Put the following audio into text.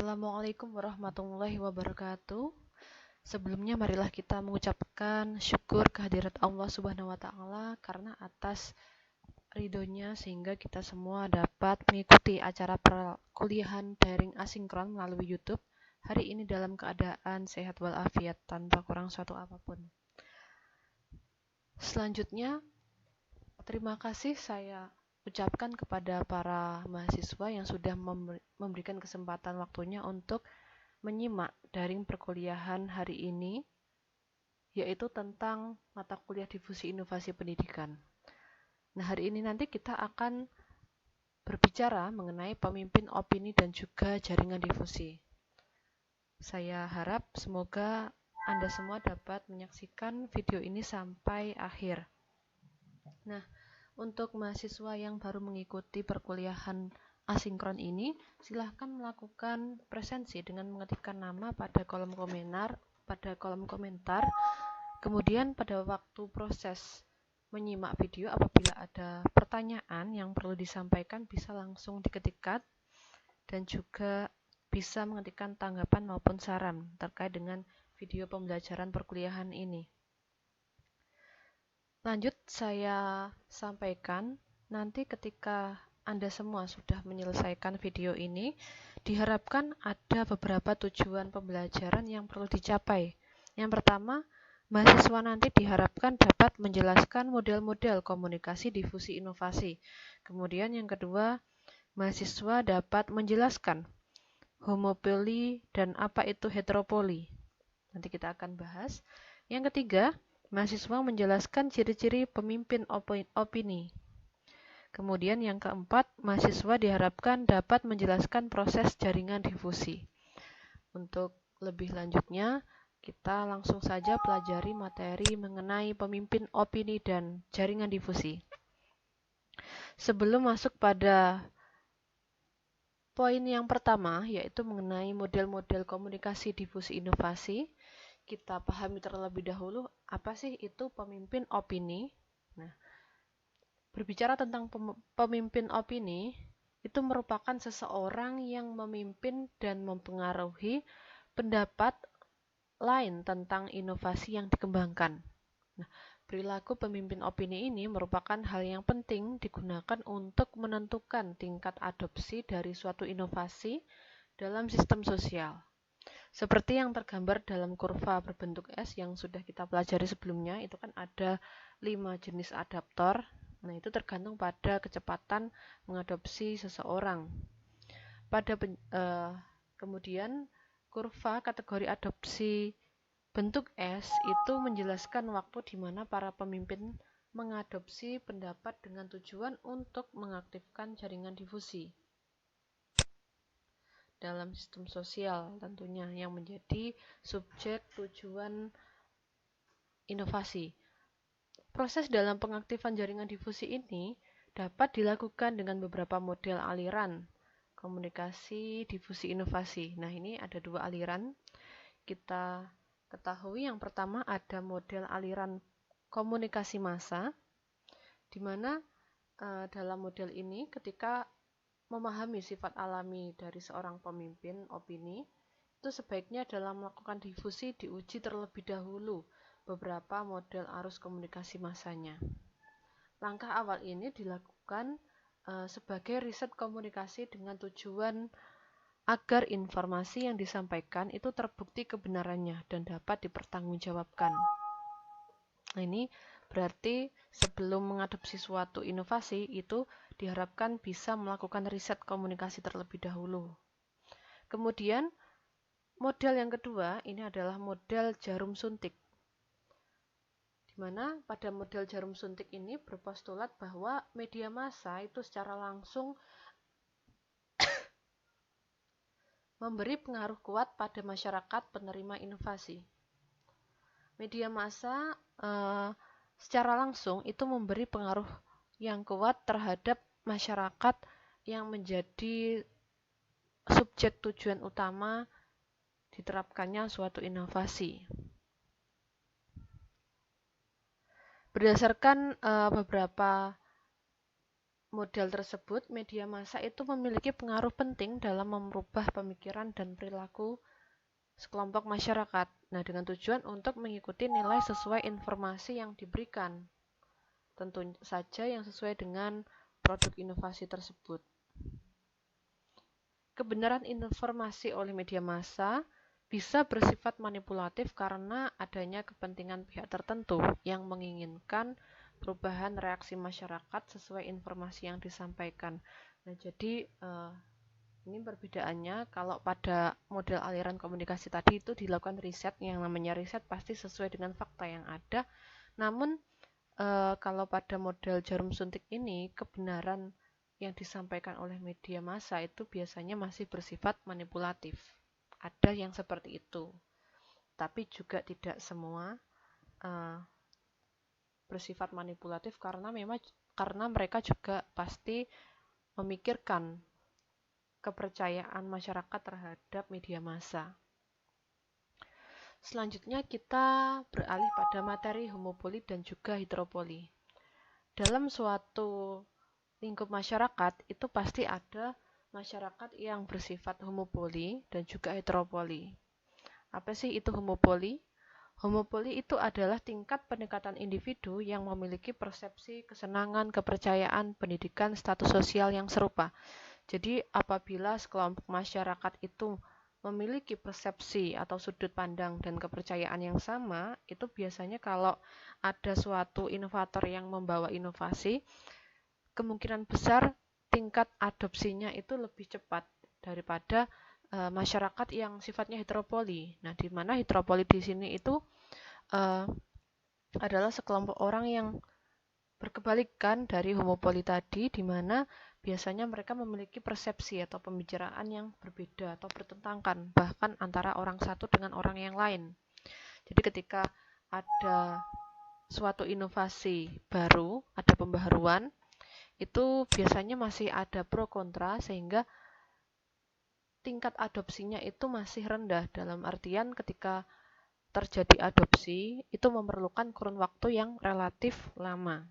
Assalamualaikum warahmatullahi wabarakatuh. Sebelumnya marilah kita mengucapkan syukur kehadirat Allah Subhanahu wa taala karena atas ridhonya sehingga kita semua dapat mengikuti acara perkuliahan daring asinkron melalui YouTube hari ini dalam keadaan sehat walafiat tanpa kurang suatu apapun. Selanjutnya, terima kasih saya ucapkan kepada para mahasiswa yang sudah memberikan kesempatan waktunya untuk menyimak daring perkuliahan hari ini, yaitu tentang mata kuliah difusi inovasi pendidikan. Nah, hari ini nanti kita akan berbicara mengenai pemimpin opini dan juga jaringan difusi. Saya harap semoga Anda semua dapat menyaksikan video ini sampai akhir. Nah, untuk mahasiswa yang baru mengikuti perkuliahan asinkron ini, silahkan melakukan presensi dengan mengetikkan nama pada kolom komentar. Kemudian pada waktu proses menyimak video, apabila ada pertanyaan yang perlu disampaikan bisa langsung diketikkan dan juga bisa mengetikkan tanggapan maupun saran terkait dengan video pembelajaran perkuliahan ini. Lanjut, saya sampaikan nanti ketika Anda semua sudah menyelesaikan video ini, diharapkan ada beberapa tujuan pembelajaran yang perlu dicapai. Yang pertama, mahasiswa nanti diharapkan dapat menjelaskan model-model komunikasi difusi inovasi. Kemudian yang kedua, mahasiswa dapat menjelaskan homopoli dan apa itu heteropoli. Nanti kita akan bahas. Yang ketiga, mahasiswa menjelaskan ciri-ciri pemimpin opini. Kemudian yang keempat, mahasiswa diharapkan dapat menjelaskan proses jaringan difusi. Untuk lebih lanjutnya, kita langsung saja pelajari materi mengenai pemimpin opini dan jaringan difusi. Sebelum masuk pada poin yang pertama, yaitu mengenai model-model komunikasi difusi inovasi, kita pahami terlebih dahulu apa sih itu pemimpin opini. Nah, berbicara tentang pemimpin opini, itu merupakan seseorang yang memimpin dan mempengaruhi pendapat lain tentang inovasi yang dikembangkan. Nah, perilaku pemimpin opini ini merupakan hal yang penting digunakan untuk menentukan tingkat adopsi dari suatu inovasi dalam sistem sosial. Seperti yang tergambar dalam kurva berbentuk S yang sudah kita pelajari sebelumnya, itu kan ada 5 jenis adaptor. Nah, itu tergantung pada kecepatan mengadopsi seseorang. Kemudian, kurva kategori adopsi bentuk S itu menjelaskan waktu di mana para pemimpin mengadopsi pendapat dengan tujuan untuk mengaktifkan jaringan difusi dalam sistem sosial tentunya yang menjadi subjek tujuan inovasi. Proses dalam pengaktifan jaringan difusi ini dapat dilakukan dengan beberapa model aliran komunikasi difusi inovasi. Nah, ini ada 2 aliran. Kita ketahui yang pertama ada model aliran komunikasi massa, di mana dalam model ini ketika memahami sifat alami dari seorang pemimpin opini, itu sebaiknya dalam melakukan difusi diuji terlebih dahulu beberapa model arus komunikasi massanya. Langkah awal ini dilakukan sebagai riset komunikasi dengan tujuan agar informasi yang disampaikan itu terbukti kebenarannya dan dapat dipertanggungjawabkan. Nah, ini berarti sebelum mengadopsi suatu inovasi itu diharapkan bisa melakukan riset komunikasi terlebih dahulu. Kemudian model yang kedua ini adalah model jarum suntik, di mana pada model jarum suntik ini berpostulat bahwa media massa itu secara langsung memberi pengaruh kuat pada masyarakat penerima inovasi. Media massa secara langsung itu memberi pengaruh yang kuat terhadap masyarakat yang menjadi subjek tujuan utama diterapkannya suatu inovasi. Berdasarkan beberapa model tersebut, media massa itu memiliki pengaruh penting dalam merubah pemikiran dan perilaku sekelompok masyarakat. Nah, dengan tujuan untuk mengikuti nilai sesuai informasi yang diberikan. Tentu saja yang sesuai dengan produk inovasi tersebut. Kebenaran informasi oleh media massa bisa bersifat manipulatif karena adanya kepentingan pihak tertentu yang menginginkan perubahan reaksi masyarakat sesuai informasi yang disampaikan. Nah, jadi ini perbedaannya, kalau pada model aliran komunikasi tadi itu dilakukan riset, yang namanya riset pasti sesuai dengan fakta yang ada. Namun kalau pada model jarum suntik ini, kebenaran yang disampaikan oleh media massa itu biasanya masih bersifat manipulatif. Ada yang seperti itu, tapi juga tidak semua bersifat manipulatif karena mereka juga pasti memikirkan kepercayaan masyarakat terhadap media massa. Selanjutnya kita beralih pada materi homopoli dan juga heteropoli. Dalam suatu lingkup masyarakat itu pasti ada masyarakat yang bersifat homopoli dan juga heteropoli. Apa sih itu homopoli? Homopoli itu adalah tingkat pendekatan individu yang memiliki persepsi, kesenangan, kepercayaan, pendidikan, status sosial yang serupa. Jadi apabila sekelompok masyarakat itu memiliki persepsi atau sudut pandang dan kepercayaan yang sama, itu biasanya kalau ada suatu inovator yang membawa inovasi, kemungkinan besar tingkat adopsinya itu lebih cepat daripada masyarakat yang sifatnya heteropoli. Nah, di mana heteropoli di sini itu adalah sekelompok orang yang berkebalikan dari homopoli tadi, di mana biasanya mereka memiliki persepsi atau pembicaraan yang berbeda atau bertentangan, bahkan antara orang satu dengan orang yang lain. Jadi ketika ada suatu inovasi baru, ada pembaharuan, itu biasanya masih ada pro kontra, sehingga tingkat adopsinya itu masih rendah. Dalam artian ketika terjadi adopsi, itu memerlukan kurun waktu yang relatif lama.